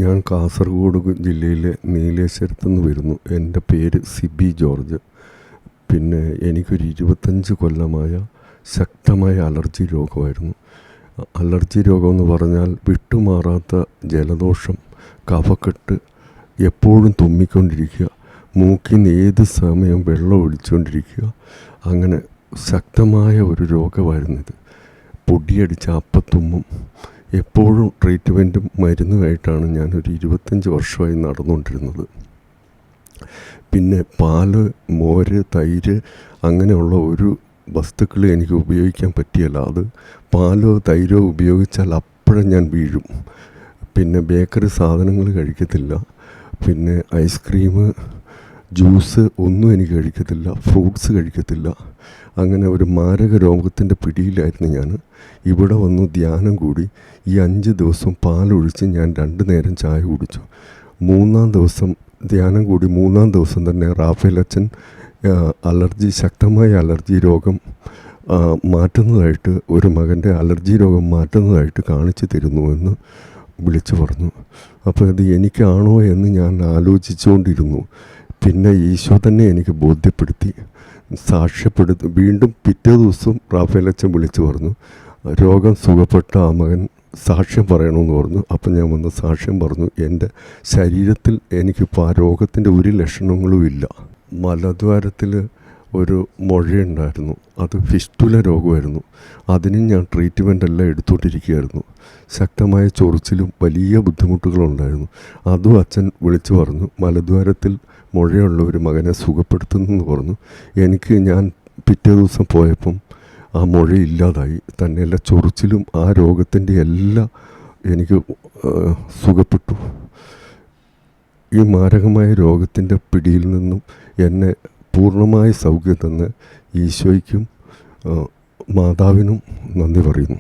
ഞാൻ കാസർഗോഡ് ജില്ലയിലെ നീലേശ്വരത്തു നിന്ന് വരുന്നു. എൻ്റെ പേര് സിബി ജോർജ്. പിന്നെ എനിക്കൊരു 25 കൊല്ലമായ ശക്തമായ അലർജി രോഗമായിരുന്നു. അലർജി രോഗമെന്ന് പറഞ്ഞാൽ വിട്ടുമാറാത്ത ജലദോഷം, കഫക്കെട്ട്, എപ്പോഴും തുമ്മിക്കൊണ്ടിരിക്കുക, മൂക്കിൽ നിന്ന് ഏത് സമയം വെള്ളം ഒഴിച്ചുകൊണ്ടിരിക്കുക. അങ്ങനെ ശക്തമായ ഒരു രോഗമായിരുന്നിത്. പൊടിയടിച്ച അപ്പത്തുമ്മും. എപ്പോഴും ട്രീറ്റ്മെൻറ്റും മരുന്നുമായിട്ടാണ് ഞാനൊരു 25 വർഷമായി നടന്നുകൊണ്ടിരുന്നത്. പിന്നെ പാല്, മോര്, തൈര് അങ്ങനെയുള്ള ഒരു വസ്തുക്കൾ എനിക്ക് ഉപയോഗിക്കാൻ പറ്റിയല്ല. അത് പാലോ തൈരോ ഉപയോഗിച്ചാൽ അപ്പോഴും ഞാൻ വീഴും. പിന്നെ ബേക്കറി സാധനങ്ങൾ കഴിക്കത്തില്ല. പിന്നെ ഐസ്ക്രീം, ജ്യൂസ് ഒന്നും എനിക്ക് കഴിക്കത്തില്ല. ഫ്രൂട്ട്സ് കഴിക്കത്തില്ല. അങ്ങനെ ഒരു മാരക രോഗത്തിൻ്റെ പിടിയിലായിരുന്നു ഞാൻ. ഇവിടെ വന്ന് ധ്യാനം കൂടി. ഈ 5 ദിവസം പാലൊഴിച്ച് ഞാൻ 2 നേരം ചായ കുടിച്ചു. 3-ാം ദിവസം ധ്യാനം കൂടി 3-ാം ദിവസം തന്നെ റാഫേൽ അച്ഛൻ ശക്തമായ അലർജി രോഗം മാറ്റുന്നതായിട്ട്, ഒരു മകൻ്റെ അലർജി രോഗം മാറ്റുന്നതായിട്ട് കാണിച്ചു തരുന്നുവെന്ന് വിളിച്ചു പറഞ്ഞു. അപ്പോൾ അത് എനിക്കാണോ എന്ന് ഞാൻ ആലോചിച്ചുകൊണ്ടിരുന്നു. പിന്നെ ഈശോ തന്നെ എനിക്ക് ബോധ്യപ്പെടുത്തി, വീണ്ടും പിറ്റേ ദിവസം റാഫേൽ അച്ഛൻ വിളിച്ചു പറഞ്ഞു, രോഗം സുഖപ്പെട്ട ആ മകൻ സാക്ഷ്യം പറയണമെന്ന് പറഞ്ഞു. അപ്പം ഞാൻ വന്ന് സാക്ഷ്യം പറഞ്ഞു. എൻ്റെ ശരീരത്തിൽ എനിക്കിപ്പോൾ ആ രോഗത്തിൻ്റെ ഒരു ലക്ഷണങ്ങളും ഇല്ല. മലദ്വാരത്തിൽ ഒരു മുഴയുണ്ടായിരുന്നു. അത് ഫിസ്റ്റുല രോഗമായിരുന്നു. അതിനും ഞാൻ ട്രീറ്റ്മെൻ്റ് എല്ലാം എടുത്തുകൊണ്ടിരിക്കുകയായിരുന്നു. ശക്തമായ ചൊറിച്ചിലും വലിയ ബുദ്ധിമുട്ടുകളുണ്ടായിരുന്നു. അതും അച്ഛൻ വിളിച്ചു പറഞ്ഞു, മലദ്വാരത്തിൽ മുഴയുള്ള ഒരു മകനെ സുഖപ്പെടുത്തുന്നെന്ന് പറഞ്ഞു. ഞാൻ പിറ്റേ ദിവസം പോയപ്പം ആ മുഴ ഇല്ലാതായി. തന്നെയല്ല, ചൊറിച്ചിലും ആ രോഗത്തിൻ്റെ എല്ലാം എനിക്ക് സുഖപ്പെട്ടു. ഈ മാരകമായ രോഗത്തിൻ്റെ പിടിയിൽ നിന്നും എന്നെ പൂർണ്ണമായ സൗഖ്യം തന്ന് ഈശോയ്ക്കും മാതാവിനും നന്ദി പറയുന്നു.